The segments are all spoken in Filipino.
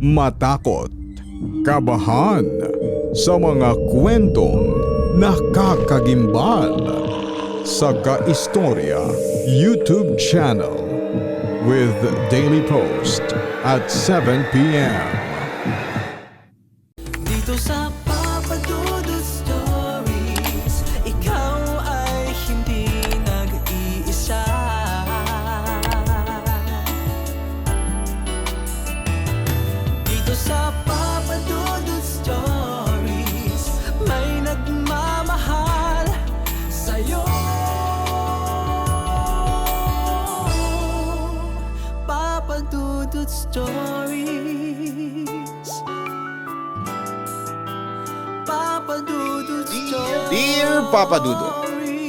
matakot, kabahan sa mga kwentong nakakagimbal sa Kaistorya YouTube channel with daily post at 7 p.m. Dito sa Papa Dudut Stories, ikaw ay hindi nag-iisa. Dito sa Papa Dudut Stories, may nagmamahal sa'yo. Papa Dudut Stories. Papa Dudut Stories. Dear Papa Dudut,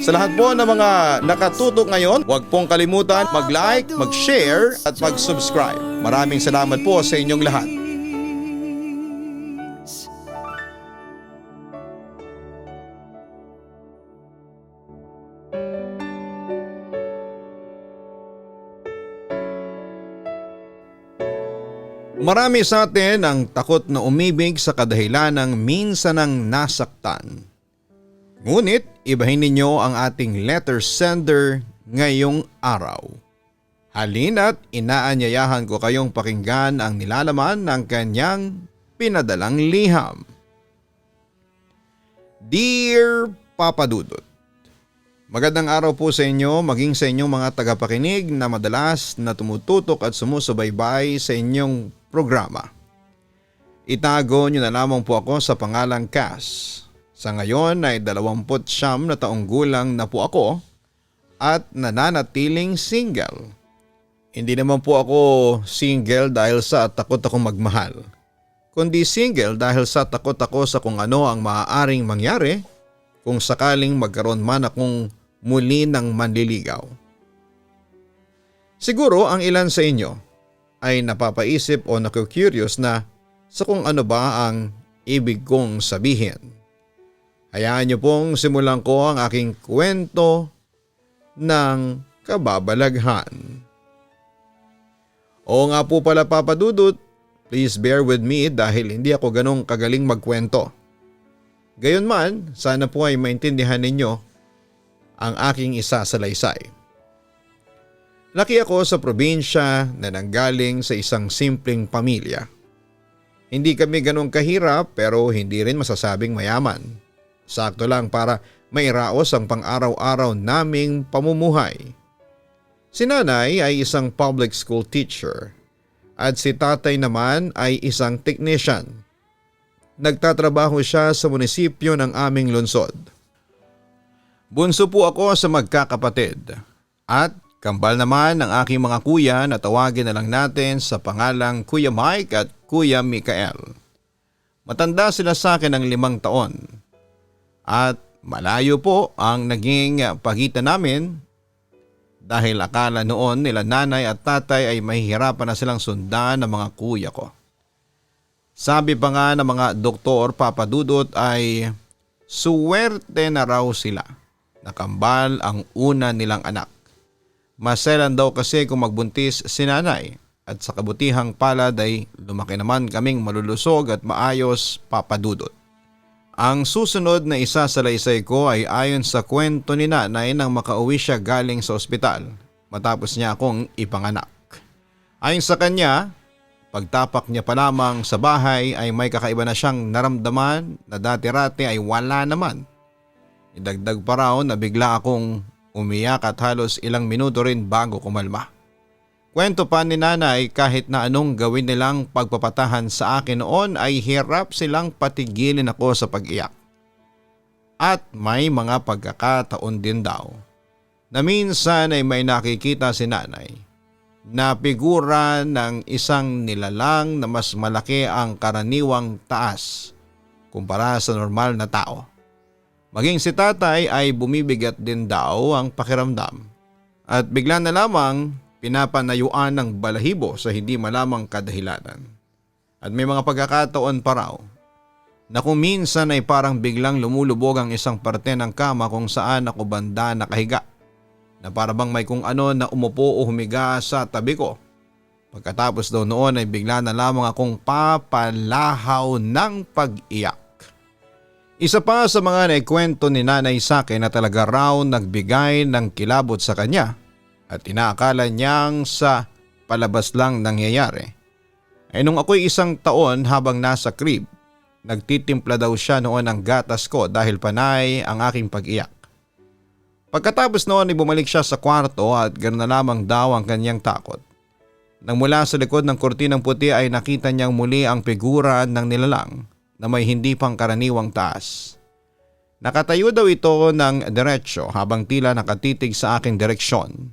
sa lahat po ng mga nakatutok ngayon, huwag pong kalimutan mag-like, mag-share at mag-subscribe. Maraming salamat po sa inyong lahat. Marami sa atin ang takot na umibig sa kadahilan ng minsan ang nasaktan. Ngunit ibahin ninyo ang ating letter sender ngayong araw. Halina't inaanyayahan ko kayong pakinggan ang nilalaman ng kanyang pinadalang liham. Dear Papa Dudut, magandang araw po sa inyo maging sa inyong mga tagapakinig na madalas na tumututok at sumusubaybay sa inyong programa. Itago niyo na lamang po ako sa pangalang Cass. Sa ngayon ay 29 na taong gulang na po ako at nananatiling single. Hindi naman po ako single dahil sa takot akong magmahal, kundi single dahil sa takot ako sa kung ano ang maaaring mangyari kung sakaling magkaroon man akong muli ng manliligaw. Siguro ang ilan sa inyo ay napapaisip o naku-curious na sa kung ano ba ang ibig kong sabihin. Hayaan niyo pong simulan ko ang aking kwento ng kababalaghan. Oo nga po pala Papa Dudut, please bear with me dahil hindi ako ganong kagaling magkwento. Gayunman, sana po ay maintindihan ninyo ang aking isasalaysay. Laki ako sa probinsya na nanggaling sa isang simpleng pamilya. Hindi kami ganong kahirap pero hindi rin masasabing mayaman. Sakto lang para mairaos ang pang-araw-araw naming pamumuhay. Si nanay ay isang public school teacher at si tatay naman ay isang technician. Nagtatrabaho siya sa munisipyo ng aming lungsod. Bunso po ako sa magkakapatid at kambal naman ang aking mga kuya na tawagin na lang natin sa pangalang Kuya Mike at Kuya Mikael. Matanda sila sa akin ng 5 taon. At malayo po ang naging pagitan namin dahil akala noon nila nanay at tatay ay mahihirapan na silang sundan ng mga kuya ko. Sabi pa nga ng mga doktor Papa Dudut ay suwerte na raw sila. Nakambal ang una nilang anak. Maselan daw kasi kung magbuntis si nanay at sa kabutihang palad ay lumaki naman kaming malulusog at maayos Papa Dudut. Ang susunod na isasalaysay ko ay ayon sa kwento ni nanay nang makauwi siya galing sa ospital matapos niya akong ipanganak. Ayon sa kanya, pagtapak niya pa lamang sa bahay ay may kakaiba na siyang naramdaman na dati-rati ay wala naman. Idagdag pa raw na bigla akong umiyak at halos ilang minuto rin bago kumalma. Kwento pa ni nanay kahit na anong gawin nilang pagpapatahan sa akin noon ay hirap silang patigilin ako sa pag-iyak. At may mga pagkakataon din daw na minsan ay may nakikita si nanay na figura ng isang nilalang na mas malaki ang karaniwang taas kumpara sa normal na tao. Maging si tatay ay bumibigat din daw ang pakiramdam at bigla na lamang pinapanayuan ng balahibo sa hindi malamang kadahilanan. At may mga pagkakataon pa raw na kung minsan ay parang biglang lumulubog ang isang parte ng kama kung saan ako banda nakahiga, na para bang may kung ano na umupo o humiga sa tabi ko. Pagkatapos daw noon ay bigla na lamang akong papalahaw ng pag-iyak. Isa pa sa mga naikwento ni nanay sa akin na talaga raw nagbigay ng kilabot sa kanya at inaakala niyang sa palabas lang nangyayari. Ay nung ako'y 1 taon habang nasa crib, nagtitimpla daw siya noon ng gatas ko dahil panay ang aking pag-iyak. Pagkatapos noon ay bumalik siya sa kwarto at ganoon na lamang daw ang kanyang takot. Nang mula sa likod ng kurtinang puti ay nakita niyang muli ang figura ng nilalang na may hindi pang karaniwang taas. Nakatayo daw ito ng diretsyo habang tila nakatitig sa aking direksyon.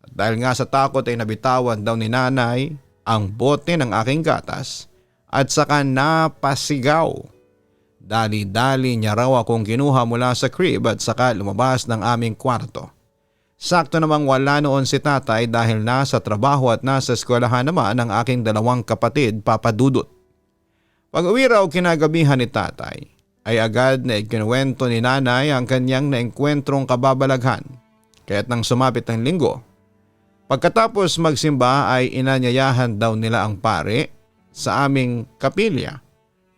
At dahil nga sa takot ay nabitawan daw ni nanay ang bote ng aking gatas at saka napasigaw. Dali-dali niya raw akong kinuha mula sa crib at saka lumabas ng aming kwarto. Sakto namang wala noon si tatay dahil nasa trabaho at nasa eskwelahan naman ang aking 2 kapatid, Papa Dudut. Pag-uwi raw kinagabihan ni tatay ay agad na ikinuwento ni nanay ang kanyang naengkwentrong kababalaghan. Kaya't nang sumapit ng linggo, pagkatapos magsimba ay inanyayahan daw nila ang pare sa aming kapilya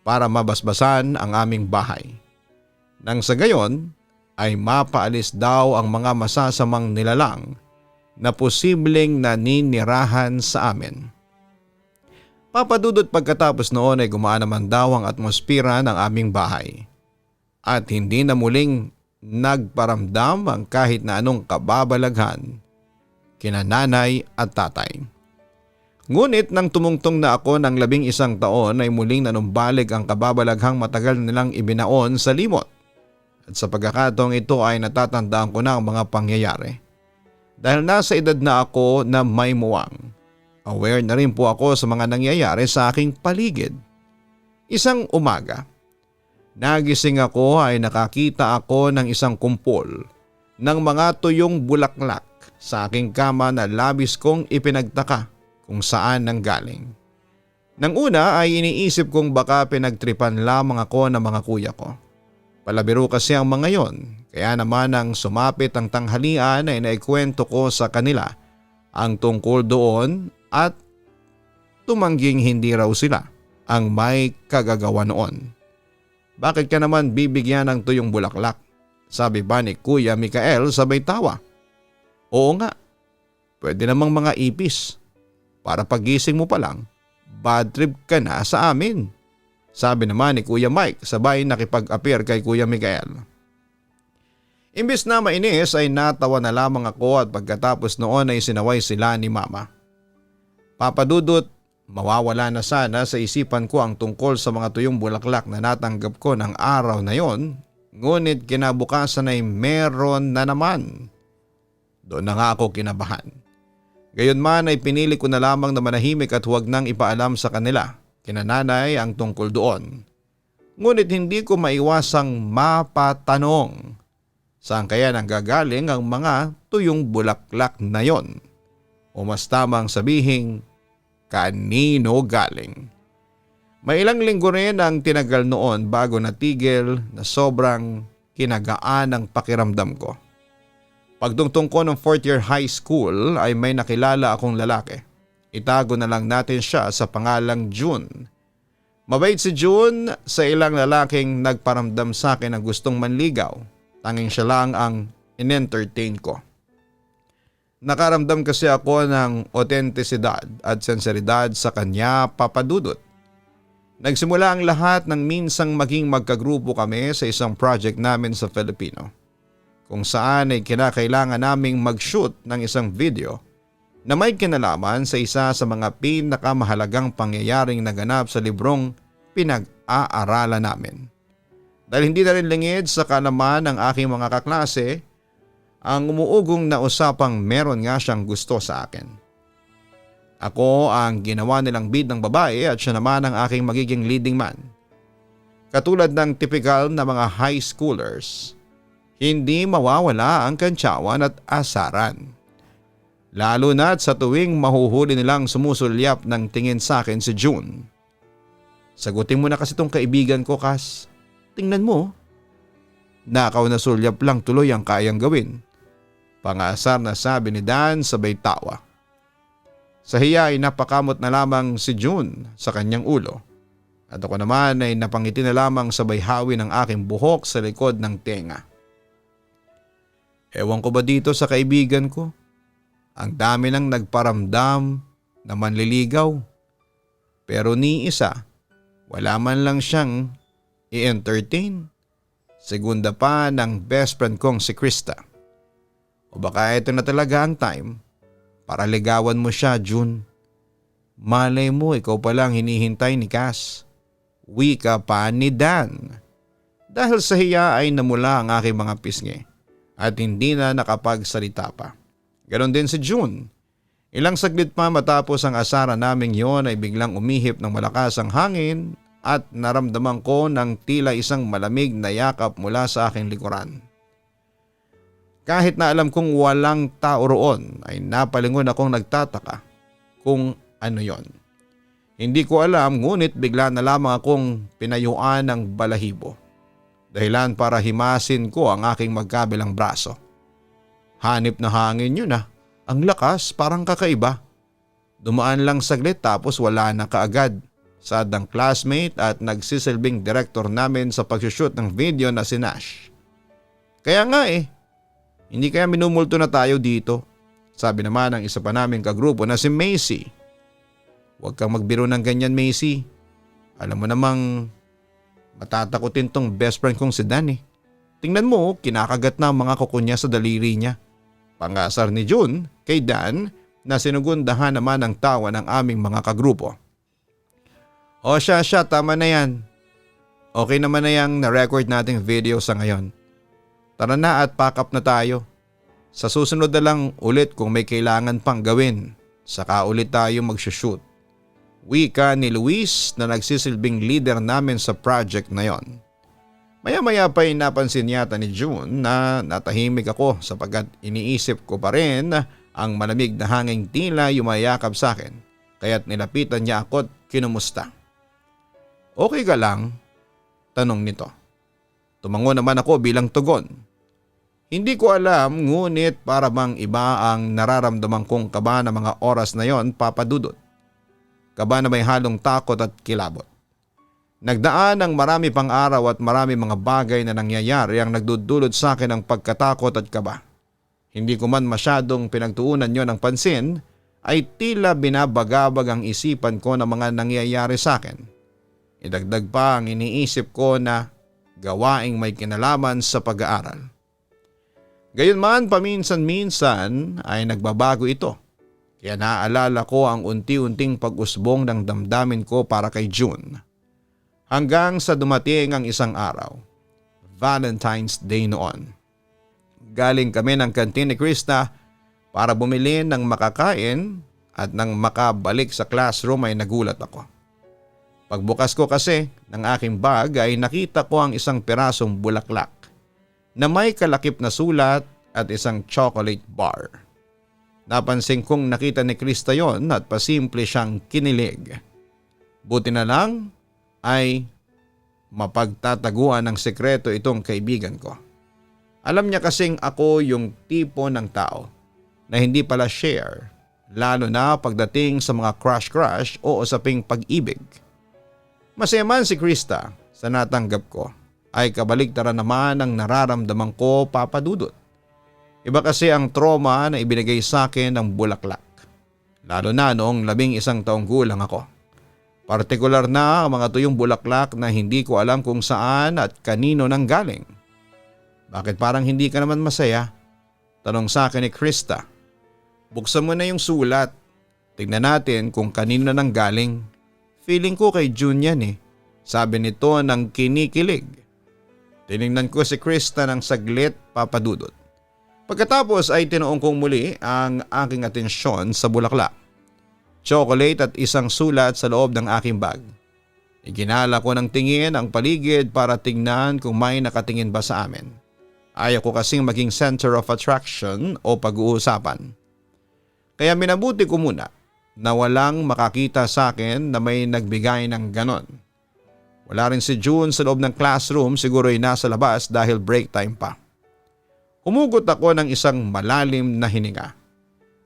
para mabasbasan ang aming bahay. Nang sa gayon ay mapaalis daw ang mga masasamang nilalang na posibleng naninirahan sa amin. Papadudot pagkatapos noon ay gumaan naman daw ang atmosfera ng aming bahay at hindi na muling nagparamdam ang kahit na anong kababalaghan kina nanay at tatay. Ngunit nang tumungtong na ako ng 11 taon ay muling nanumbalik ang kababalaghang matagal nilang ibinaon sa limot. At sa pagkakataong ito ay natatandaan ko na ang mga pangyayari. Dahil nasa edad na ako na may muwang, aware na rin po ako sa mga nangyayari sa aking paligid. Isang umaga, nagising ako ay nakakita ako ng isang kumpol ng mga tuyong bulaklak sa aking kama na labis kong ipinagtaka kung saan nanggaling. Nang una ay iniisip kong baka pinagtripan lamang ako ng mga kuya ko. Palabiro kasi ang mga yon, kaya naman nang sumapit ang tanghalian ay naikwento ko sa kanila ang tungkol doon at tumangging hindi raw sila ang may kagagawa noon. Bakit ka naman bibigyan ng tuyong bulaklak? Sabi ba ni Kuya Mikael sabay tawa. Oo nga, pwede namang mga ipis. Para pagising mo pa lang, bad trip ka na sa amin. Sabi naman ni Kuya Mike sabay nakipag-appear kay Kuya Mikael. Imbis na mainis ay natawa na lamang ako at pagkatapos noon ay sinaway sila ni Mama. Papadudot, mawawala na sana sa isipan ko ang tungkol sa mga tuyong bulaklak na natanggap ko ng araw na yon, ngunit kinabukasan ay meron na naman. Doon na nga ako kinabahan. Gayunman ay pinili ko na lamang na manahimik at huwag nang ipaalam sa kanila, kina nanay ang tungkol doon. Ngunit hindi ko maiwasang mapatanong, saan kaya nanggagaling ang mga tuyong bulaklak na yon? O mas tamang sabihing, kanino galing? May ilang linggo rin ang tinagal noon bago natigil na sobrang kinagaan ang pakiramdam ko. Pagtungtong ko ng 4th year high school ay may nakilala akong lalaki. Itago na lang natin siya sa pangalang June. Mabait si June sa ilang lalaking nagparamdam sa akin na gustong manligaw. Tanging siya lang ang in-entertain ko. Nakaramdam kasi ako ng autentisidad at senseridad sa kanya, Papadudot. Nagsimula ang lahat ng minsang maging magkagrupo kami sa isang project namin sa Filipino, kung saan ay kinakailangan naming mag-shoot ng isang video na may kinalaman sa isa sa mga pinakamahalagang pangyayaring naganap sa librong pinag-aaralan namin. Dahil hindi na rin lingid sa kalaman ng aking mga kaklase ang umuugong na usapang meron nga siyang gusto sa akin. Ako ang ginawa nilang bid ng babae at siya naman ang aking magiging leading man. Katulad ng typical na mga high schoolers, hindi mawawala ang kantsawan at asaran. Lalo na't sa tuwing mahuhuli nilang sumusulyap ng tingin sa akin si June. Sagutin mo na kasi tong kaibigan ko, Kas. Tingnan mo. Nakaw na sulyap lang tuloy ang kayang gawin. Pangasar na sabi ni Dan sabay tawa. Sa hiya ay napakamot na lamang si June sa kanyang ulo at ako naman ay napangiti na lamang sa bayhawi ng aking buhok sa likod ng tenga. Ewan ko ba dito sa kaibigan ko? Ang dami nang nagparamdam na manliligaw. Pero ni isa, wala man lang siyang i-entertain. Segunda pa ng best friend kong si Krista. O baka ito na talaga ang time para ligawan mo siya, June. Malay mo ikaw palang hinihintay ni Cass. Wika pa ni Dan. Dahil sa hiya ay namula ang aking mga pisngi at hindi na nakapagsalita pa. Ganon din si June. Ilang saglit pa matapos ang asara naming yon ay biglang umihip ng malakas ang hangin at naramdaman ko ng tila isang malamig na yakap mula sa aking likuran. Kahit na alam kong walang tao roon ay napalingon akong nagtataka kung ano yon. Hindi ko alam ngunit bigla na lamang akong pinayuan ng balahibo. Dahilan para himasin ko ang aking magkabilang braso. Hanip na hangin yun ah. Ang lakas, parang kakaiba. Dumaan lang saglit tapos wala na kaagad. Sad ang classmate at nagsisilbing director namin sa pagsushoot ng video na si Nash. Kaya nga hindi kaya minumulto na tayo dito. Sabi naman ng isa pa naming kagrupo na si Macy. Huwag kang magbiro ng ganyan, Macy. Alam mo namang matatakotin tong best friend kong si Dan eh. Tingnan mo, kinakagat na ang mga kuko niya sa daliri niya. Pangasar ni June kay Dan na sinugundahan naman ang tawa ng aming mga kagrupo. O siya, tama na yan. Okay naman na yung na-record nating video sa ngayon. Tara na at pack up na tayo. Sa susunod na lang ulit kung may kailangan pang gawin. Saka ulit tayo mag-shoot. Wika ni Luis na nagsisilbing leader namin sa project na yon. Maya-maya pa ay napansin yata ni June na natahimik ako sapagkat iniisip ko pa rin ang malamig na hanging tila yumayakap sa akin kaya't nilapitan niya ako at kinumusta. Okay ka lang? Tanong nito. Tumango naman ako bilang tugon. Hindi ko alam ngunit para bang iba ang nararamdaman kong kaba ng mga oras na yon, Papa Dudut. Kaba na may halong takot at kilabot. Nagdaan ang marami pang araw at marami mga bagay na nangyayari ang nagdudulot sa akin ng pagkatakot at kaba. Hindi ko man masyadong pinagtuunan yon ng pansin ay tila binabagabag ang isipan ko ng mga nangyayari sa akin. Idagdag pa ang iniisip ko na gawaing may kinalaman sa pag-aaral. Gayunman paminsan-minsan ay nagbabago ito. Kaya naaalala ko ang unti-unting pag-usbong ng damdamin ko para kay June. Hanggang sa dumating ang isang araw, Valentine's Day noon. Galing kami ng kantin ni Krista para bumili ng makakain at nang makabalik sa classroom ay nagulat ako. Pagbukas ko kasi ng aking bag ay nakita ko ang isang pirasong bulaklak na may kalakip na sulat at isang chocolate bar. Napansin kong nakita ni Krista yon at pasimple siyang kinilig. Buti na lang ay mapagtataguan ng sekreto itong kaibigan ko. Alam niya kasing ako yung tipo ng tao na hindi pala share, lalo na pagdating sa mga crush o usaping pag-ibig. Masaya man si Krista sa natanggap ko ay kabaligtaran naman ang nararamdaman ko, Papa Dudut. Iba kasi ang trauma na ibinigay sa akin ng bulaklak, lalo na noong 11 taong gulang ako. Partikular na ang mga tuyong bulaklak na hindi ko alam kung saan at kanino nang galing. Bakit parang hindi ka naman masaya? Tanong sa akin ni Krista. Buksan mo na yung sulat. Tignan natin kung kanino nang galing. Feeling ko kay June yan Sabi nito ng kinikilig. Tinignan ko si Krista ng saglit, Papa Dudut. Pagkatapos ay tinuong kong muli ang aking atensyon sa bulaklak. Chocolate at isang sulat sa loob ng aking bag. Iginala ko ng tingin ang paligid para tingnan kung may nakatingin ba sa amin. Ayaw ko kasing maging center of attraction o pag-uusapan. Kaya minabuti ko muna na walang makakita sa akin na may nagbigay ng ganon. Wala rin si June sa loob ng classroom, siguro ay nasa labas dahil break time pa. Humugot ako ng isang malalim na hininga.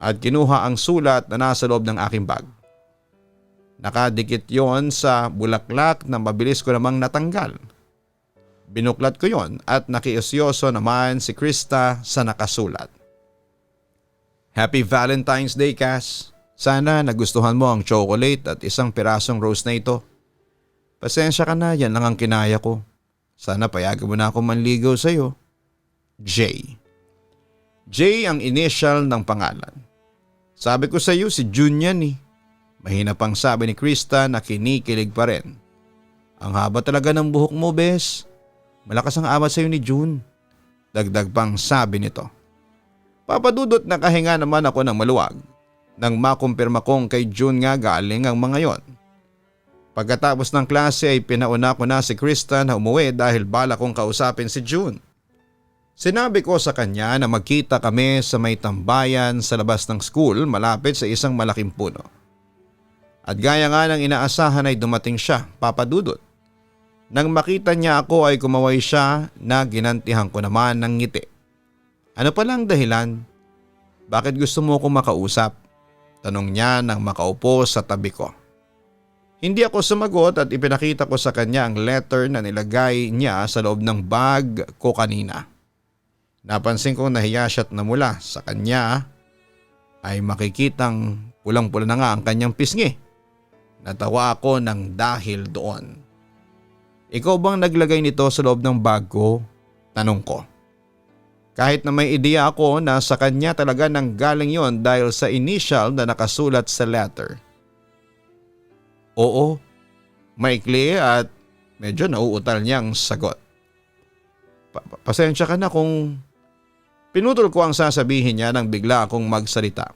at kinuha ang sulat na nasa loob ng aking bag. Nakadikit yon sa bulaklak na mabilis ko namang natanggal. Binuklat ko yon at nakiusyoso naman si Krista sa nakasulat. Happy Valentine's Day, Cass. Sana nagustuhan mo ang chocolate at isang pirasong rose na ito. Pasensya ka na, yan lang ang kinaya ko. Sana payagan mo na ako manligaw sa iyo. J. J ang initial ng pangalan. Sabi ko sa iyo si June yan eh. Mahina pang sabi ni Krista na kinikilig pa rin. Ang haba talaga ng buhok mo, bes. Malakas ang amat sa iyo ni June. Dagdag pang sabi nito. Papadudot na kahinga naman ako ng maluwag nang makumpirma kong kay June nga galing ang mga yon. Pagkatapos ng klase ay pinauna ko na si Krista na umuwi dahil bala kong kausapin si June. Sinabi ko sa kanya na magkita kami sa may tambayan sa labas ng school malapit sa isang malaking puno. At gaya nga ng inaasahan ay dumating siya, papadudot. Nang makita niya ako ay kumaway siya na ginantihan ko naman ng ngiti. Ano palang dahilan? Bakit gusto mo akong makausap? Tanong niya nang makaupo sa tabi ko. Hindi ako sumagot at ipinakita ko sa kanya ang letter na nilagay niya sa loob ng bag ko kanina. Napansin kong nahiya siya at namula sa kanya ay makikitang pulang-pula na nga ang kanyang pisngi. Natawa ako ng dahil doon. Ikaw bang naglagay nito sa loob ng bag ko? Tanong ko. Kahit na may ideya ako na sa kanya talaga nang galing yon dahil sa initial na nakasulat sa letter. Oo, maikli at medyo nauutal niyang sagot. Pasensya ka na kung pinutol ko ang sasabihin niya nang bigla akong magsalita.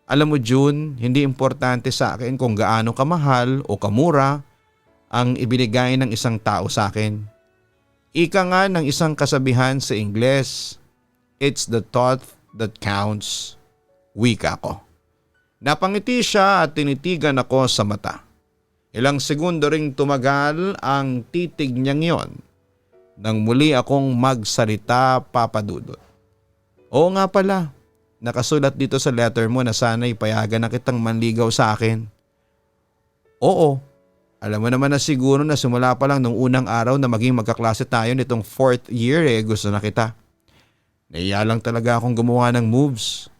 Alam mo June, hindi importante sa akin kung gaano kamahal o kamura ang ibinigay ng isang tao sa akin. Ika nga ng isang kasabihan sa Ingles, it's the thought that counts. Wika ko. Napangiti siya at tinitigan ako sa mata. Ilang segundo ring tumagal ang titig niyang yon nang muli akong magsalita, papadudot. Oo nga pala, nakasulat dito sa letter mo na sana'y payagan na kitang manligaw sa akin. Oo. Alam mo naman na siguro na simula pa lang nung unang araw na maging magkaklase tayo nitong 4th year gusto na kita. Naiya lang talaga akong gumawa ng moves.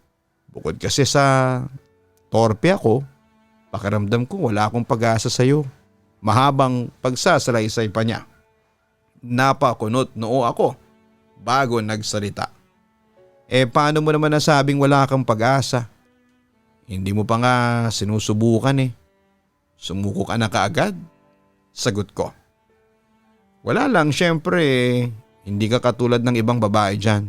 Bukod kasi sa torpe ako, pakiramdam ko wala akong pag-asa sa'yo. Mahabang pagsasalaysay pa niya. Napakunot noo ako bago nagsalita. Paano mo naman nasabing wala kang pag-asa? Hindi mo pa nga sinusubukan eh. Sumuko ka na kaagad? Sagot ko. Wala lang, syempre hindi ka katulad ng ibang babae dyan.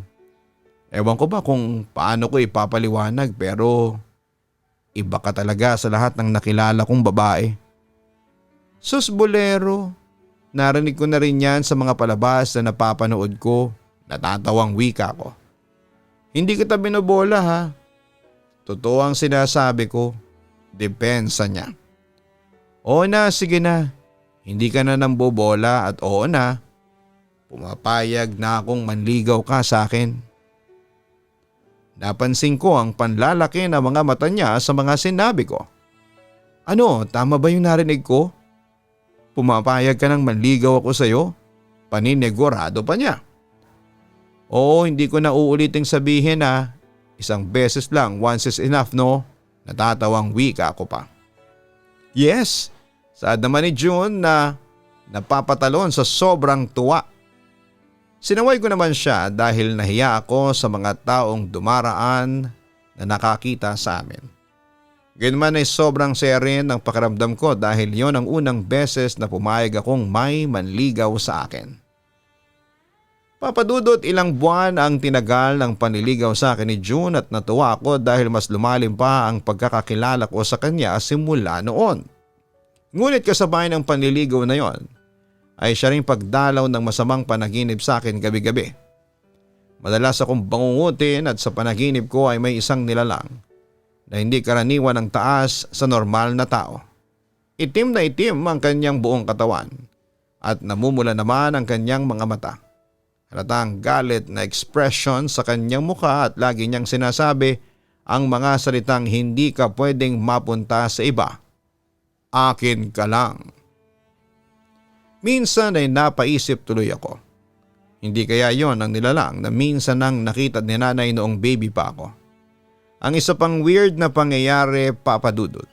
Ewan ko ba kung paano ko ipapaliwanag pero iba ka talaga sa lahat ng nakilala kong babae. Sus bolero, narinig ko na rin yan sa mga palabas na napapanood ko, natatawang wika ko. Hindi kita binobola ha. Totoo ang sinasabi ko, depensa niya. Oo na, sige na. Hindi ka na nang bobola at oo na. Pumapayag na akong manligaw ka sa akin. Napansin ko ang panlalaki na mga mata niya sa mga sinabi ko. Ano, tama ba yung narinig ko? Pumapayag ka nang manligaw ako sa iyo? Paninegurado pa niya. Oo, hindi ko na uuliting sabihin na isang beses lang, once is enough no? Natatawang wika ako pa. Yes, saad naman ni June na napapatalon sa sobrang tuwa. Sinaway ko naman siya dahil nahiya ako sa mga taong dumaraan na nakakita sa amin. Gayunman ay sobrang saya rin ang pakiramdam ko dahil yon ang unang beses na pumayag akong may manligaw sa akin. Papadudot ilang buwan ang tinagal ng panliligaw sa akin ni June at natuwa ako dahil mas lumalim pa ang pagkakakilala ko sa kanya simula noon. Ngunit kasabay ng panliligaw na yon ay siya ring pagdalaw ng masamang panaginip sa akin gabi-gabi. Madalas akong bangungutin at sa panaginip ko ay may isang nilalang na hindi karaniwan ang taas sa normal na tao. Itim na itim ang kanyang buong katawan at namumula naman ang kanyang mga mata. Halatang galit na ekspresyon sa kanyang mukha at lagi niyang sinasabi, ang mga salitang hindi ka pwedeng mapunta sa iba. Akin ka lang. Minsan ay napaisip tuloy ako. Hindi kaya yon ang nilalang na minsan nang nakita ni nanay noong baby pa ako. Ang isa pang weird na pangyayari, Papa Dudut,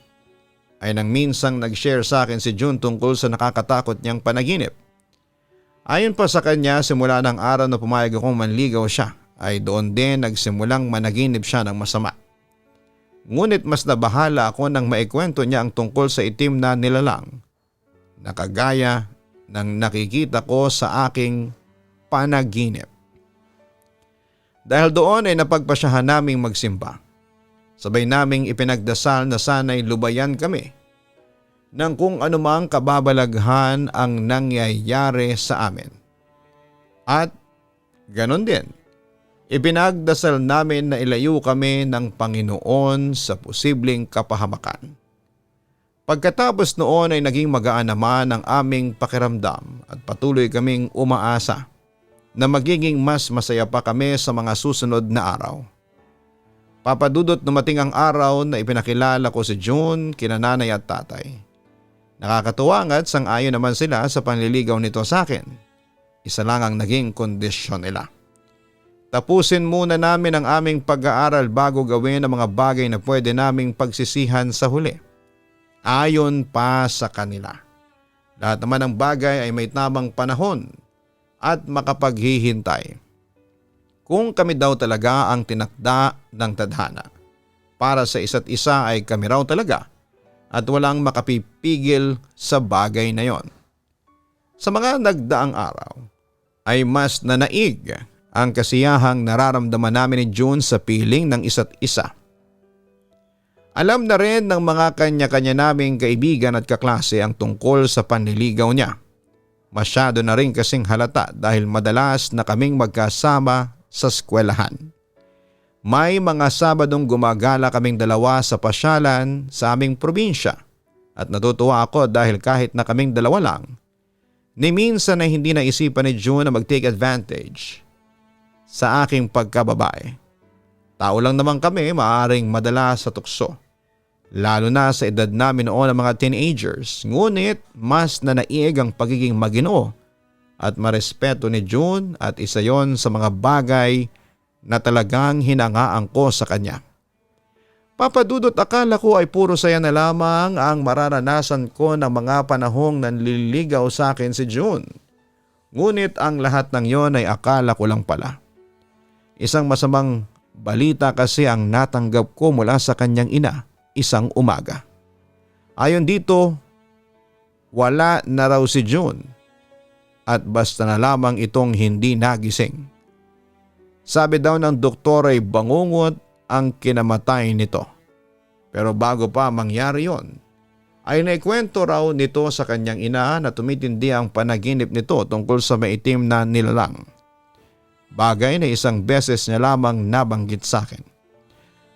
ay nang minsang nag-share sa akin si June tungkol sa nakakatakot niyang panaginip. Ayon pa sa kanya, simula ng araw na pumayag akong manligaw siya, ay doon din nagsimulang managinip siya ng masama. Ngunit mas nabahala ako nang maikwento niya ang tungkol sa itim na nilalang na kagaya ng nakikita ko sa aking panaginip. Dahil doon ay napagpasyahan naming magsimba. Sabay naming ipinagdasal na sana'y lubayan kami ng kung anumang kababalaghan ang nangyayari sa amin. At ganon din, ipinagdasal namin na ilayo kami ng Panginoon sa posibleng kapahamakan. Pagkatapos noon ay naging magaan naman ang aming pakiramdam at patuloy kaming umaasa na magiging mas masaya pa kami sa mga susunod na araw. Papa Dudut, dumating ang araw na ipinakilala ko si June kina nanay at tatay. Nakakatuwa at sang-ayon naman sila sa panliligaw nito sa akin. Isa lang ang naging kondisyon nila. Tapusin muna namin ang aming pag-aaral bago gawin ang mga bagay na pwede naming pagsisihan sa huli. Ayon pa sa kanila. Lahat naman ng bagay ay may tamang panahon at makapaghihintay. Kung kami daw talaga ang tinakda ng tadhana, para sa isa't isa ay kami raw talaga at walang makapipigil sa bagay na yon. Sa mga nagdaang araw ay mas nanaig ang kasiyahang nararamdaman namin ni June sa piling ng isa't isa. Alam na rin ng mga kanya-kanya naming kaibigan at kaklase ang tungkol sa panliligaw niya. Masyado na rin kasing halata dahil madalas na kaming magkasama sa eskwelahan. May mga Sabadong gumagala kaming dalawa sa pasyalan sa aming probinsya at natutuwa ako dahil kahit na kaming dalawa lang, ni minsan ay hindi naisipan ni June na mag-take advantage sa aking pagkababae. Tao lang naman kami, maaaring madala sa tukso. Lalo na sa edad namin noon ng mga teenagers, ngunit mas nanaig ang pagiging maginoo at marespeto ni June at isa yon sa mga bagay na talagang hinangaan ko sa kanya. Papa Dudut, akala ko ay puro saya na lamang ang mararanasan ko ng mga panahong nanliligaw sa akin si June. Ngunit ang lahat ng yon ay akala ko lang pala. Isang masamang balita kasi ang natanggap ko mula sa kanyang ina isang umaga. Ayon dito, wala na raw si June. At basta na lamang itong hindi nagising. Sabi daw ng doktor ay bangungot ang kinamatay nito. Pero bago pa mangyari yon, ay naikwento raw nito sa kanyang ina na tumitindi ang panaginip nito tungkol sa maitim na nilalang. Bagay na isang beses niya lamang nabanggit sa akin.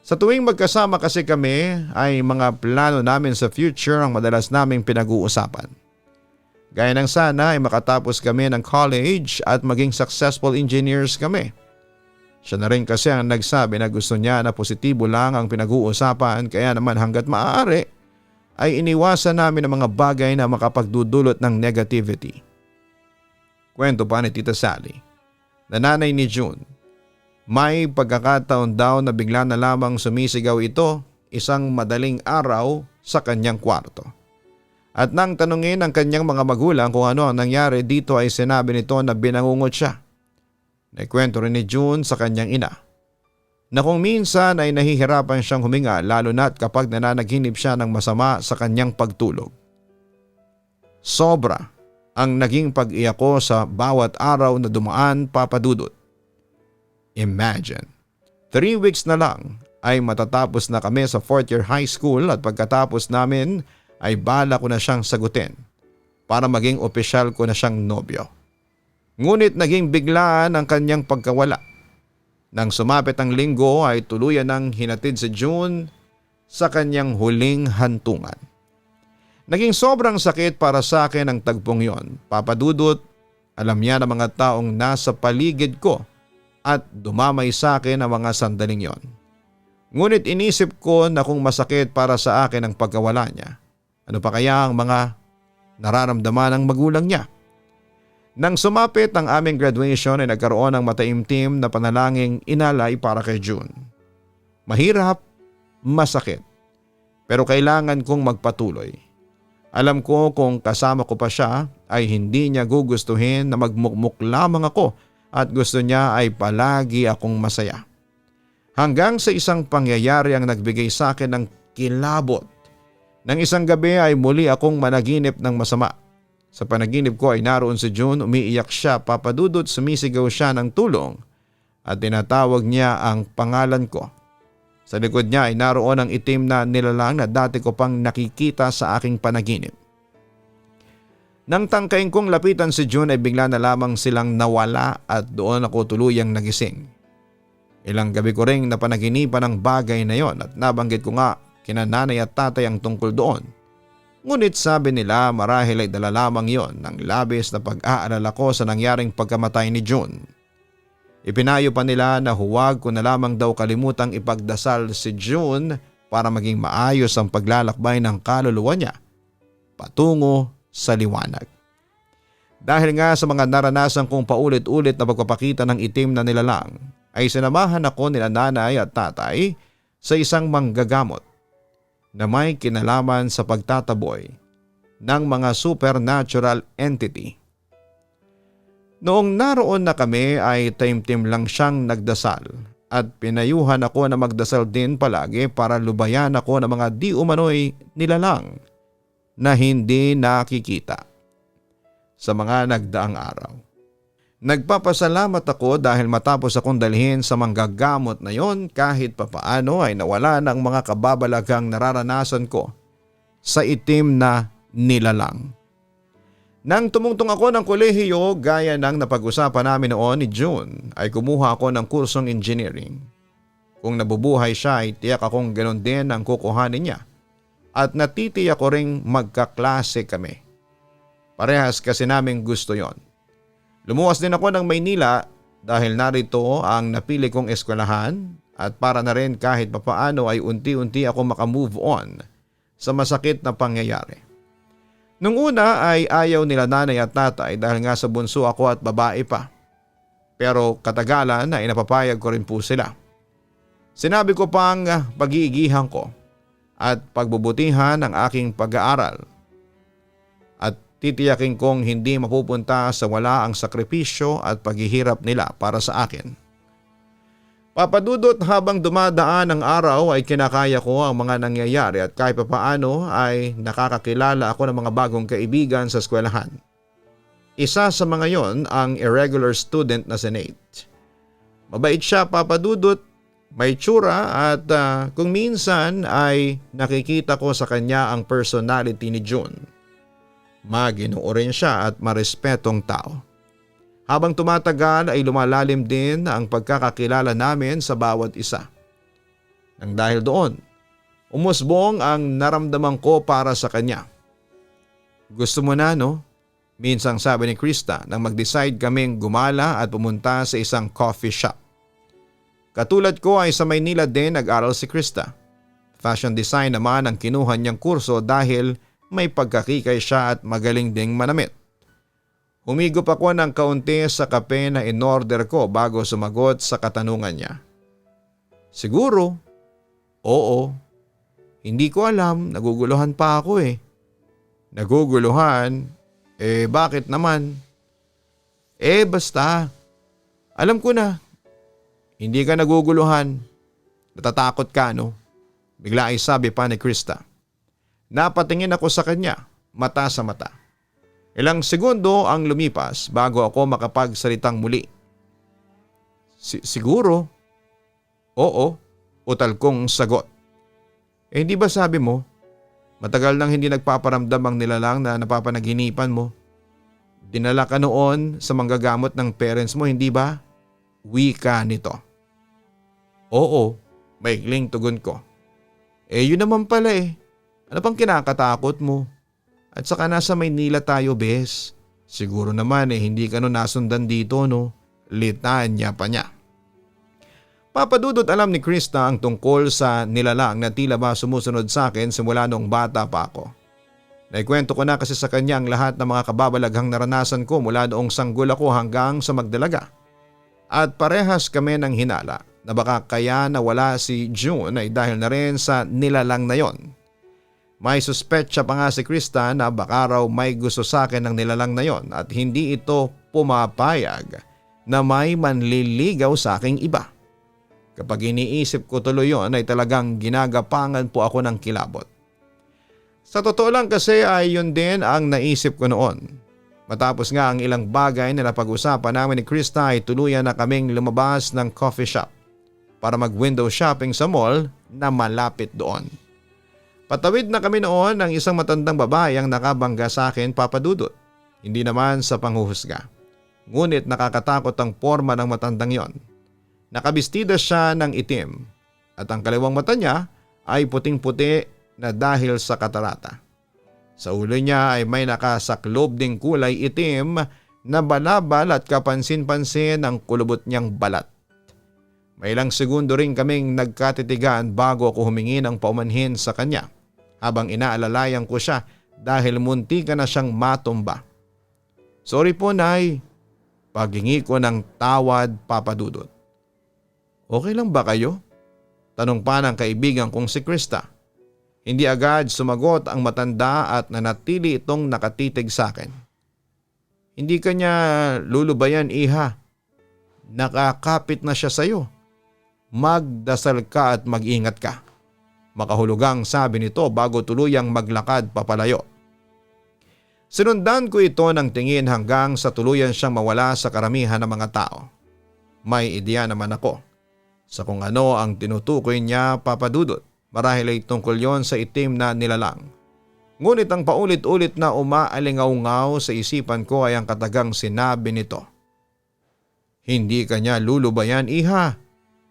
Sa tuwing magkasama kasi kami ay mga plano namin sa future ang madalas naming pinag-uusapan. Gaya ng sana ay makatapos kami ng college at maging successful engineers kami. Siya na rin kasi ang nagsabi na gusto niya na positibo lang ang pinag-uusapan, kaya naman hanggat maaari ay iniwasan namin ang mga bagay na makapagdudulot ng negativity. Kwento pa ni Tita Sally, na nanay ni June, may pagkakataon daw na bigla na lamang sumisigaw ito isang madaling araw sa kanyang kwarto. At nang tanungin ng kanyang mga magulang kung ano ang nangyari dito ay sinabi nito na binangungot siya. Naikwento rin ni June sa kanyang ina na kung minsan ay nahihirapan siyang huminga lalo na't kapag nananaginip siya ng masama sa kanyang pagtulog. Sobra ang naging pag-iyak ko sa bawat araw na dumaan, Papa Dudut. Imagine, 3 weeks na lang ay matatapos na kami sa 4th year high school at pagkatapos namin ay bala ko na siyang sagutin para maging opisyal ko na siyang nobyo. Ngunit naging biglaan ang kanyang pagkawala. Nang sumapit ang linggo ay tuluyan ng hinatid si June sa kanyang huling hantungan. Naging sobrang sakit para sa akin ang tagpong yon, Papa Dudut. Alam niya ng mga taong nasa paligid ko at dumamay sa akin ang mga sandaling yon. Ngunit inisip ko na kung masakit para sa akin ang pagkawala niya, ano pa kaya ang mga nararamdaman ng magulang niya? Nang sumapit ang aming graduation ay nagkaroon ng mataimtim na panalangin inalay para kay June. Mahirap, masakit, pero kailangan kong magpatuloy. Alam ko kung kasama ko pa siya ay hindi niya gugustuhin na magmukmuk lamang ako at gusto niya ay palagi akong masaya. Hanggang sa isang pangyayari ang nagbigay sa akin ng kilabot. Nang isang gabi ay muli akong managinip ng masama. Sa panaginip ko ay naroon si June, umiiyak siya, papadudot, sumisigaw siya ng tulong at tinatawag niya ang pangalan ko. Sa likod niya ay naroon ang itim na nilalang na dati ko pang nakikita sa aking panaginip. Nang tangkain kong lapitan si June ay bigla na lamang silang nawala at doon ako tuluyang nagising. Ilang gabi ko ring napanaginipan ang bagay na yon at nabanggit ko nga kina nanay at tatay ang tungkol doon. Ngunit sabi nila marahil ay dala lamang yon ng labis na pag-aalala ko sa nangyaring pagkamatay ni June. Ipinayo pa nila na huwag ko na lamang daw kalimutang ipagdasal si June para maging maayos ang paglalakbay ng kaluluwa niya patungo sa liwanag. Dahil nga sa mga naranasan kong paulit-ulit na pagpapakita ng itim na nilalang, ay sinamahan ako nila nanay at tatay sa isang manggagamot na may kinalaman sa pagtataboy ng mga supernatural entity. Noong naroon na kami ay taimtim lang siyang nagdasal at pinayuhan ako na magdasal din palagi para lubayan ako ng mga di umano'y nilalang na hindi nakikita sa mga nagdaang araw. Nagpapasalamat ako dahil matapos akong dalhin sa manggagamot na yon kahit papaano ay nawala ng mga kababalaghang nararanasan ko sa itim na nilalang. Nang tumungtong ako ng kolehiyo gaya ng napag-usapan namin noon ni June ay kumuha ako ng kursong engineering. Kung nabubuhay siya ay tiyak akong ganon din ang kukuhanin niya at natitiyak ko ring magkaklase kami. Parehas kasi naming gusto yon. Lumuwas din ako ng Maynila dahil narito ang napili kong eskwelahan at para na rin kahit papaano ay unti-unti ako makamove on sa masakit na pangyayari. Nung una ay ayaw nila nanay at tatay dahil nga sa bunso ako at babae pa. Pero katagalan ay napapayag ko rin po sila. Sinabi ko pang pag-iigihan ko at pagbubutihan ng aking pag-aaral. Titiyakin kong hindi mapupunta sa wala ang sakripisyo at paghihirap nila para sa akin. Papadudot habang dumadaan ang araw ay kinakaya ko ang mga nangyayari at kahit papaano ay nakakakilala ako ng mga bagong kaibigan sa eskwelahan. Isa sa mga yon ang irregular student na si Nate. Mabait siya, papadudot, may tsura at kung minsan ay nakikita ko sa kanya ang personality ni June. Maginoo rin siya at marespetong tao. Habang tumatagal ay lumalalim din ang pagkakakilala namin sa bawat isa. Nang dahil doon, umusbong ang naramdaman ko para sa kanya. Gusto mo na, no? Minsang sabi ni Krista nang mag-decide kaming gumala at pumunta sa isang coffee shop. Katulad ko ay sa Maynila din nag-aral si Krista. Fashion design naman ang kinuha niyang kurso dahil may pagkakikay siya at magaling ding manamit. Humigop ako ng kaunti sa kape na in-order ko bago sumagot sa katanungan niya. Siguro? Oo. Hindi ko alam, naguguluhan pa ako eh. Naguguluhan? Bakit naman? Basta. Alam ko na. Hindi ka naguguluhan. Natatakot ka, no? Bigla ay sabi pa ni Krista. Napatingin ako sa kanya, mata sa mata. Ilang segundo ang lumipas bago ako makapagsalitang muli. Siguro? Oo, utal kong sagot. Hindi ba sabi mo, matagal nang hindi nagpaparamdam ang nilalang na napapanaginipan mo? Dinala ka noon sa manggagamot ng parents mo, hindi ba? Wika nito. Oo, maikling tugon ko. Yun naman pala eh. Ano pang kinakatakot mo? At saka nasa Maynila tayo, bes. Siguro naman hindi ka nasundan dito, no? Litanya pa niya. Papadudot, alam ni Krista ang tungkol sa nilalang na tila ba sumusunod sa akin simula nung bata pa ako. Naikwento ko na kasi sa kanya ang lahat ng mga kababalaghang naranasan ko mula noong sanggol ako hanggang sa magdalaga. At parehas kami ng hinala na baka kaya nawala si June ay dahil na rin sa nilalang na yon. May suspetsa pa nga si Krista na baka raw may gusto sa akin ng nilalang na yon at hindi ito pumapayag na may manliligaw sa aking iba. Kapag iniisip ko tuloy yon ay talagang ginagapangan po ako ng kilabot. Sa totoo lang kasi ay yun din ang naisip ko noon. Matapos nga ang ilang bagay na napag-usapan namin ni Krista ay tuluyan na kaming lumabas ng coffee shop para mag-window shopping sa mall na malapit doon. Patawid na kami noon ng isang matandang babae ang nakabangga sa akin, Papa Dudut. Hindi naman sa panghuhusga. Ngunit nakakatakot ang forma ng matandang yon. Nakabistida siya ng itim at ang kaliwang mata niya ay puting-puti na dahil sa katarata. Sa ulo niya ay may nakasaklob ding kulay itim na balabal at kapansin-pansin ang kulubot niyang balat. May ilang segundo rin kaming nagkatitigan bago ako humingi ng paumanhin sa kanya habang inaalalayan ko siya dahil muntikan na siyang matumba. Sorry po, Nay. Paghingi ko ng tawad, Papa Dudut. Okay lang ba kayo? Tanong pa ng kaibigan kong si Krista. Hindi agad sumagot ang matanda at nanatili itong nakatitig sa akin. Hindi ka niya lulubayan, Iha. Nakakapit na siya sa'yo. Magdasal ka at mag-ingat ka. Makahulugang sabi nito bago tuluyang maglakad papalayo. Sinundan ko ito ng tingin hanggang sa tuluyan siyang mawala sa karamihan ng mga tao. May ideya naman ako sa kung ano ang tinutukoy niya, Papa Dudut. Marahil ay tungkol yon sa itim na nilalang. Ngunit ang paulit-ulit na umaalingaw-ngaw sa isipan ko ay ang katagang sinabi nito. Hindi ka niya lulubayan, Iha.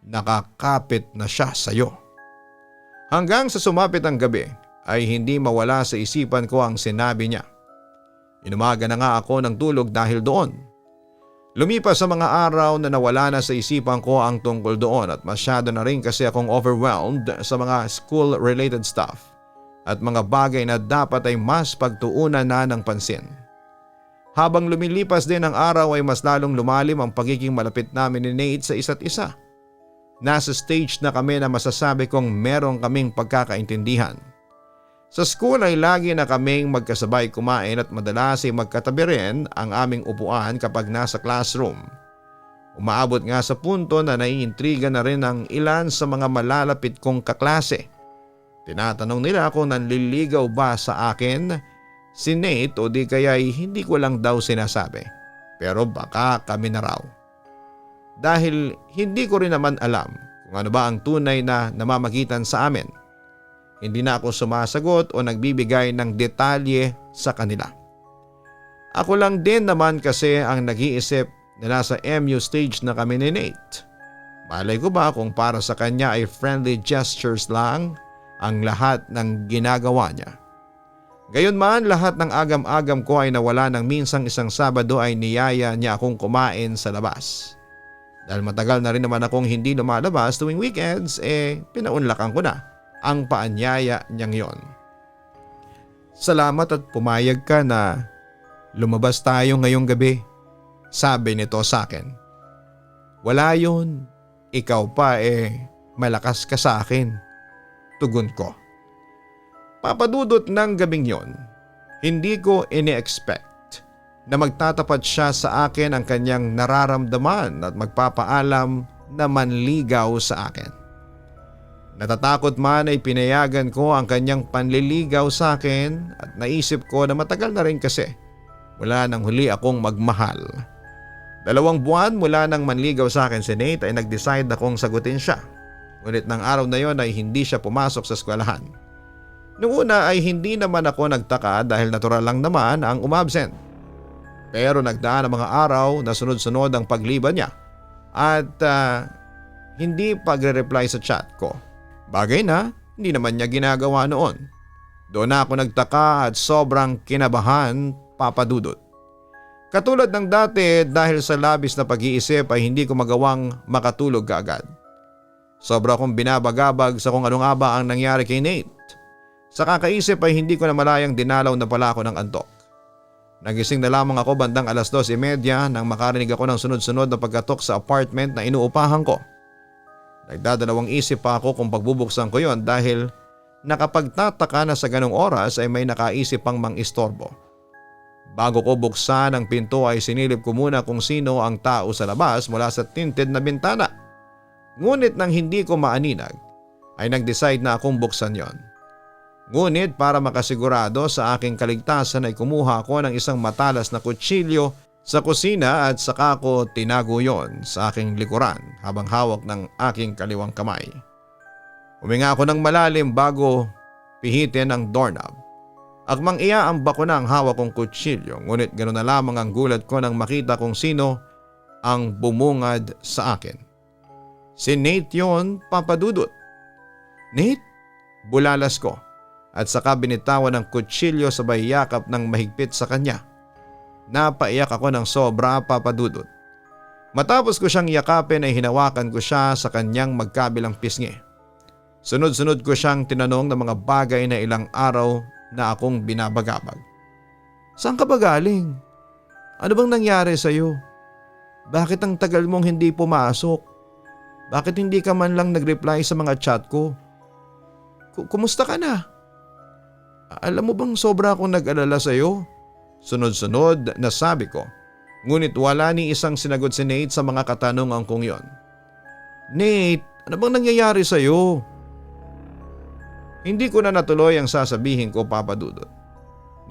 Nakakapit na siya sa'yo. Hanggang sa sumapit ang gabi ay hindi mawala sa isipan ko ang sinabi niya. Inumaga na nga ako ng tulog dahil doon. Lumipas sa mga araw na nawala na sa isipan ko ang tungkol doon at masyado na rin kasi akong overwhelmed sa mga school-related stuff at mga bagay na dapat ay mas pagtuunan na ng pansin. Habang lumilipas din ang araw ay mas lalong lumalim ang pagiging malapit namin ni Nate sa isa't isa. Nasa stage na kami na masasabi kong meron kaming pagkakaintindihan. Sa school ay lagi na kaming magkasabay kumain at madalas ay magkatabi rin ang aming upuan kapag nasa classroom. Umaabot nga sa punto na naiintriga na rin ang ilan sa mga malalapit kong kaklase. Tinatanong nila kung nanliligaw ba sa akin si Nate o di kaya'y hindi ko lang daw sinasabi. Pero baka kami na raw. Dahil hindi ko rin naman alam kung ano ba ang tunay na namamagitan sa amin. Hindi na ako sumasagot o nagbibigay ng detalye sa kanila. Ako lang din naman kasi ang nag-iisip na nasa MU stage na kami ni Nate. Malay ko ba kung para sa kanya ay friendly gestures lang ang lahat ng ginagawa niya. Gayunman, lahat ng agam-agam ko ay nawala nang minsang isang Sabado ay niyaya niya akong kumain sa labas. Dahil matagal na rin naman akong hindi lumalabas tuwing weekends, pinaunlakan ko na ang paanyaya niyang yon. Salamat at pumayag ka na lumabas tayo ngayong gabi, sabi nito sa akin. Wala yun, ikaw pa malakas ka sa akin, tugon ko. Papadudot ng gabing yon, hindi ko ini-expect na magtatapat siya sa akin ang kanyang nararamdaman at magpapaalam na manligaw sa akin. Natatakot man ay pinayagan ko ang kanyang panliligaw sa akin at naisip ko na matagal na rin kasi wala nang huli akong magmahal. 2 buwan mula nang manligaw sa akin si Nate ay nag-decide akong sagutin siya. Ngunit ng araw na yon ay hindi siya pumasok sa eskwelahan. Noong una ay hindi naman ako nagtaka dahil natural lang naman ang umabsent. Pero nagdaan ang mga araw na sunod-sunod ang pagliban niya at hindi pagre-reply sa chat ko. Bagay na hindi naman niya ginagawa noon. Doon na ako nagtaka at sobrang kinabahan, Papa Dudut. Katulad ng dati dahil sa labis na pag-iisip ay hindi ko magawang makatulog kaagad. Sobra akong binabagabag sa kung ano nga ba ang nangyari kay Nate. Sa kakaisip ay hindi ko na malayang dinalaw na pala ako ng antok. Nagising na lamang ako bandang 2:30 nang makarinig ako ng sunod-sunod na pagkatok sa apartment na inuupahan ko. Nagdadalawang isip pa ako kung pagbubuksan ko yon dahil nakapagtataka na sa ganong oras ay may nakaisip pang mang-istorbo. Bago ko buksan ang pinto ay sinilip ko muna kung sino ang tao sa labas mula sa tinted na bintana. Ngunit nang hindi ko maaninag ay nag-decide na akong buksan yon. Ngunit para makasigurado sa aking kaligtasan ay kumuha ako ng isang matalas na kutsilyo sa kusina at saka ko tinago yon sa aking likuran habang hawak ng aking kaliwang kamay. Huminga ako ng malalim bago pihitin ang doorknob. Akmang iaamba ko na ang hawak kong kutsilyo ngunit ganoon na lamang ang gulat ko nang makita kung sino ang bumungad sa akin. Si Nate yon, Papa Dudut. Nate? Bulalas ko at saka binitawan ng kutsilyo sabay yakap ng mahigpit sa kanya. Napaiyak ako ng sobra, Papa Dudut. Matapos ko siyang yakapin ay hinawakan ko siya sa kanyang magkabilang pisngi. Sunod-sunod ko siyang tinanong ng mga bagay na ilang araw na akong binabagabag. Saan ka ba galing? Ano bang nangyari sa iyo? Bakit ang tagal mong hindi pumasok? Bakit hindi ka man lang nag-reply sa mga chat ko? Kumusta ka na? Alam mo bang sobra akong nag-alala sa iyo? Sunod-sunod na sabi ko. Ngunit wala ni isang sinagot si Nate sa mga katanungan kong yon. Nate, ano bang nangyayari sa iyo? Hindi ko na natuloy ang sasabihin ko, Papa Dudut.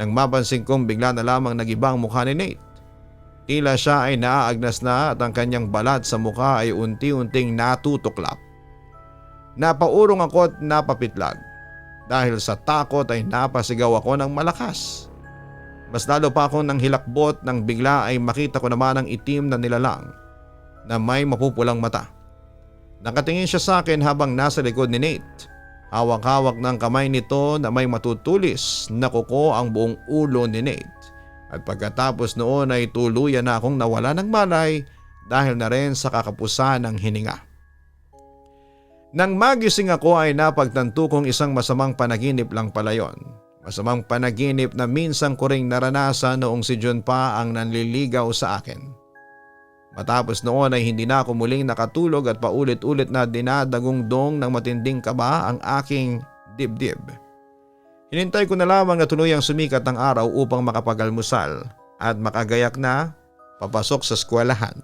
Nang mapansin kong bigla na lamang nag-ibang mukha ni Nate. Tila siya ay naaagnas na at ang kanyang balat sa mukha ay unti-unting natutuklap. Napaurong ako at napapitlag. Dahil sa takot ay napasigaw ako ng malakas. Mas lalo pa akong nang hilakbot nang bigla ay makita ko naman ang itim na nilalang na may mapupulang mata. Nakatingin siya sa akin habang nasa likod ni Nate. Hawak-hawak ng kamay nito na may matutulis na kuko ang buong ulo ni Nate. At pagkatapos noon ay tuluyan na akong nawala ng malay dahil na rin sa kakapusan ng hininga. Nang magising ako ay napagtanto kong isang masamang panaginip lang pala yon. Masamang panaginip na minsan ko ring naranasan noong si John pa ang nanliligaw sa akin. Matapos noon ay hindi na ako muling nakatulog at paulit-ulit na dinadagungdong ng matinding kaba ang aking dibdib. Hinintay ko na lamang na tuluyang sumikat ang araw upang makapagalmusal at makagayak na papasok sa eskwelahan.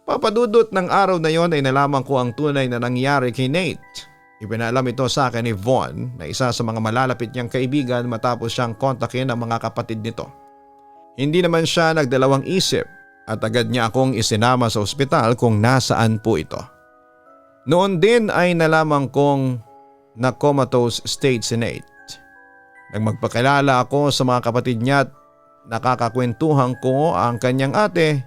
Papadudot ng araw na yon ay nalaman ko ang tunay na nangyari kay Nate. Ipinalam ito sa akin ni Von na isa sa mga malalapit niyang kaibigan matapos siyang kontakin ang mga kapatid nito. Hindi naman siya nagdalawang isip at agad niya akong isinama sa ospital kung nasaan po ito. Noon din ay nalaman kong na comatose state si Nate. Nang magpakilala ako sa mga kapatid niya at nakakakwentuhan ko ang kanyang ate,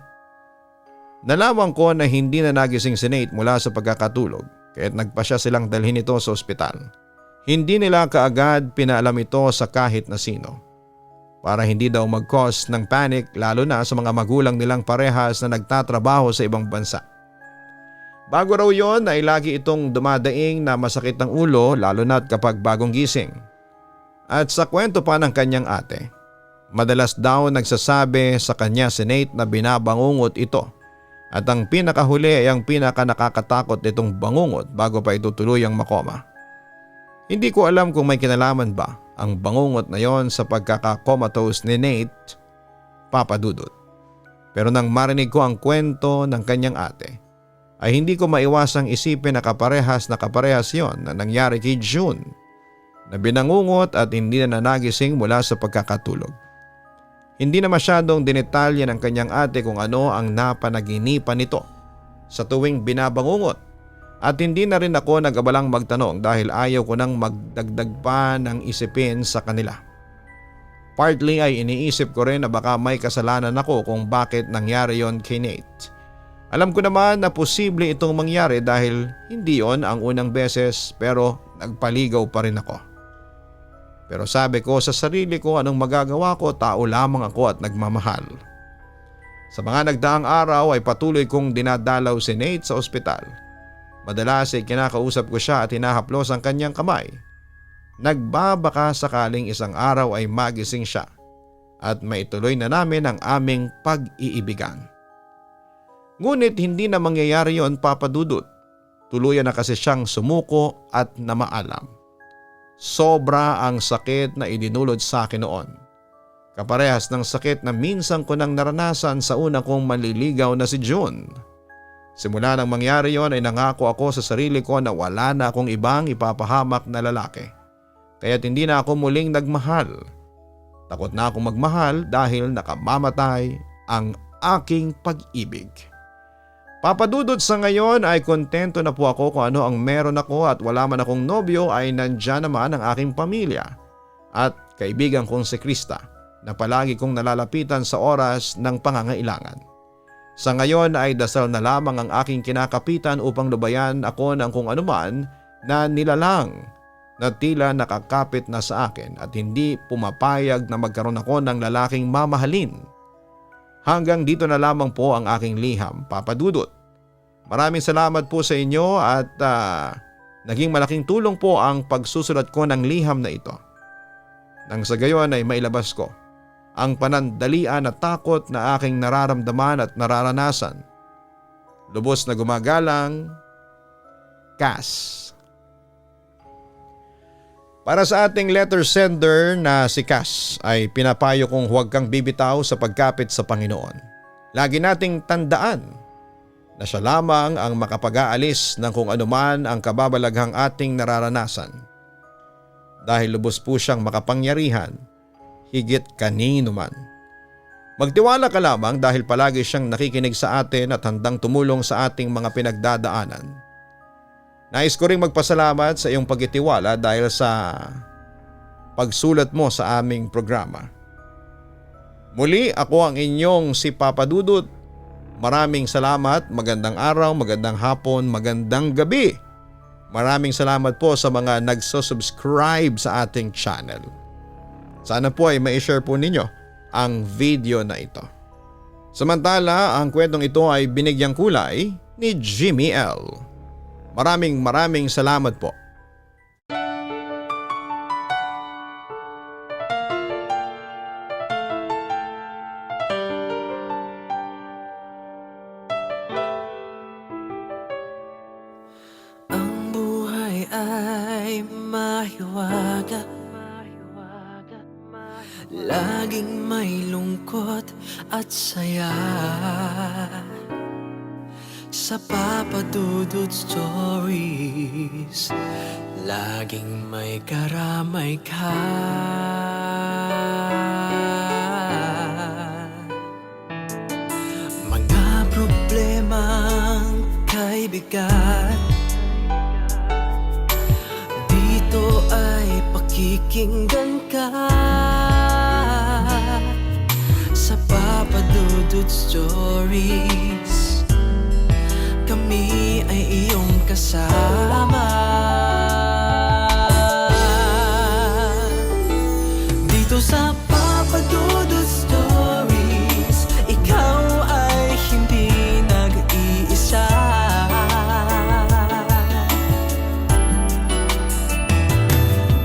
nalaman ko na hindi na nagising si Nate mula sa pagkakatulog kaya't nagpasya silang dalhin ito sa ospital. Hindi nila kaagad pinaalam ito sa kahit na sino. Para hindi daw mag-cause ng panic lalo na sa mga magulang nilang parehas na nagtatrabaho sa ibang bansa. Bago raw yon ay lagi itong dumadaing na masakit ng ulo lalo na kapag bagong gising. At sa kwento pa ng kanyang ate, madalas daw nagsasabi sa kanya si Nate na binabangungot ito at ang pinakahuli ay ang pinaka nakakatakot nitong bangungot bago pa ito tuluyang makoma. Hindi ko alam kung may kinalaman ba ang bangungot na yon sa pagkakakomatose ni Nate, Papa Dudut. Pero nang marinig ko ang kwento ng kanyang ate, ay hindi ko maiwasang isipin na kaparehas yon na nangyari kay June na binangungot at hindi na nagising mula sa pagkakatulog. Hindi na masyadong dinetalye ng kanyang ate kung ano ang napanaginipan nito sa tuwing binabangungot at hindi na rin ako nag-abalang magtanong dahil ayaw ko nang magdagdag pa ng isipin sa kanila. Partly ay iniisip ko rin na baka may kasalanan ako kung bakit nangyari yon kay Nate. Alam ko naman na posible itong mangyari dahil hindi yon ang unang beses pero nagpaligaw pa rin ako. Pero sabi ko sa sarili ko anong magagawa ko, tao lamang ako at nagmamahal. Sa mga nagdaang araw ay patuloy kong dinadalaw si Nate sa ospital. Madalas ay kinakausap ko siya at hinahaplos ang kanyang kamay. Nagbabaka sakaling isang araw ay magising siya at maituloy na namin ang aming pag-iibigan. Ngunit hindi na mangyayari yon, Papa Dudut. Tuluyan na kasi siyang sumuko at namaalam. Sobra ang sakit na idinulot sa akin noon. Kaparehas ng sakit na minsan ko nang naranasan sa una kong manliligaw na si June. Simula nang mangyari yon ay nangako ako sa sarili ko na wala na akong ibang ipapahamak na lalaki. Kaya't hindi na ako muling nagmahal. Takot na akong magmahal dahil nakamamatay ang aking pag-ibig. Papa Dudut, sa ngayon ay kontento na po ako kung ano ang meron ako at wala man akong nobyo ay nandyan naman ang aking pamilya at kaibigan kong si Krista na palagi kong nalalapitan sa oras ng pangangailangan. Sa ngayon ay dasal na lamang ang aking kinakapitan upang lubayan ako ng kung anuman na nilalang na tila nakakapit na sa akin at hindi pumapayag na magkaroon ako ng lalaking mamahalin. Hanggang dito na lamang po ang aking liham, Papa Dudut. Maraming salamat po sa inyo at naging malaking tulong po ang pagsusulat ko ng liham na ito. Nang sa gayon ay mailabas ko ang panandalian at takot na aking nararamdaman at nararanasan. Lubos na gumagalang, Cass. Para sa ating letter sender na si Cass ay pinapayo kong huwag kang bibitaw sa pagkapit sa Panginoon. Lagi nating tandaan na siya lamang ang makapag-aalis ng kung anuman ang kababalaghang ating nararanasan. Dahil lubos po siyang makapangyarihan, higit kanino man. Magtiwala ka lamang dahil palagi siyang nakikinig sa atin at handang tumulong sa ating mga pinagdadaanan. Nais ko ring magpasalamat sa iyong pagtitiwala dahil sa pagsulat mo sa aming programa. Muli, ako ang inyong si Papa Dudut. Maraming salamat, magandang araw, magandang hapon, magandang gabi. Maraming salamat po sa mga nagsusubscribe sa ating channel. Sana po ay ma-share po ninyo ang video na ito. Samantala, ang kwentong ito ay binigyang kulay ni Jimmy L. Maraming salamat po. Ang buhay ay mahiwaga, laging may lungkot at saya. Sa Papa Dudut Stories, laging may karamay ka. Mga problemang kaibigan, dito ay pakikinggan ka. Sa Papa Dudut Stories, kami ay iyong kasama. Dito sa Papa Dudut Stories, ikaw ay hindi nag-iisa.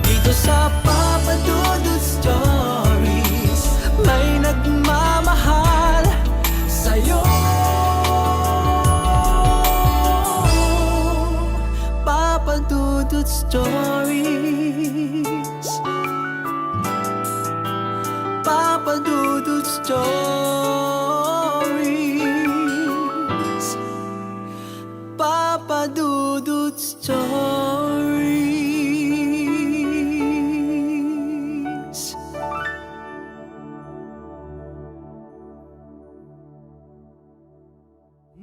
Dito sa Papa Dudut Stories, may nagmamahal sa'yo. Papa Dudut Stories, Papa Dudut Stories, Papa Dudut Stories.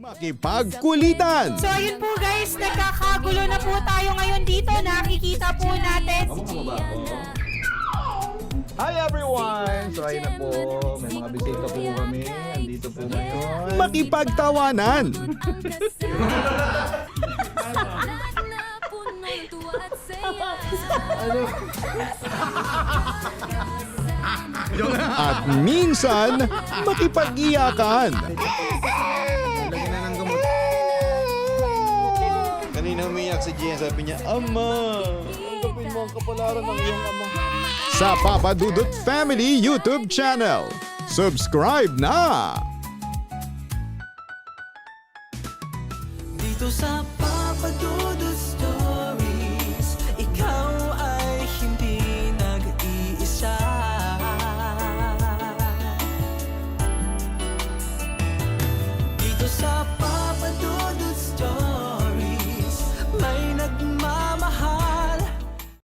Makipagkulitan. So ayun po guys, nagkakagulo na po tayo ngayon dito. Nakikita po natin si Gian. Hi everyone! So ayun na po, may mga bisita po kami. Andito po ngayon. Makipagtawanan. At minsan, makipag-iyakan. Lagyan na ng gamot. si Gian, sabi niya, Ama, tanggapin mo ang kapalaran ng iyong ama. sa Papa Dudut Family YouTube channel. Subscribe na! Dito sa Papa Dudut's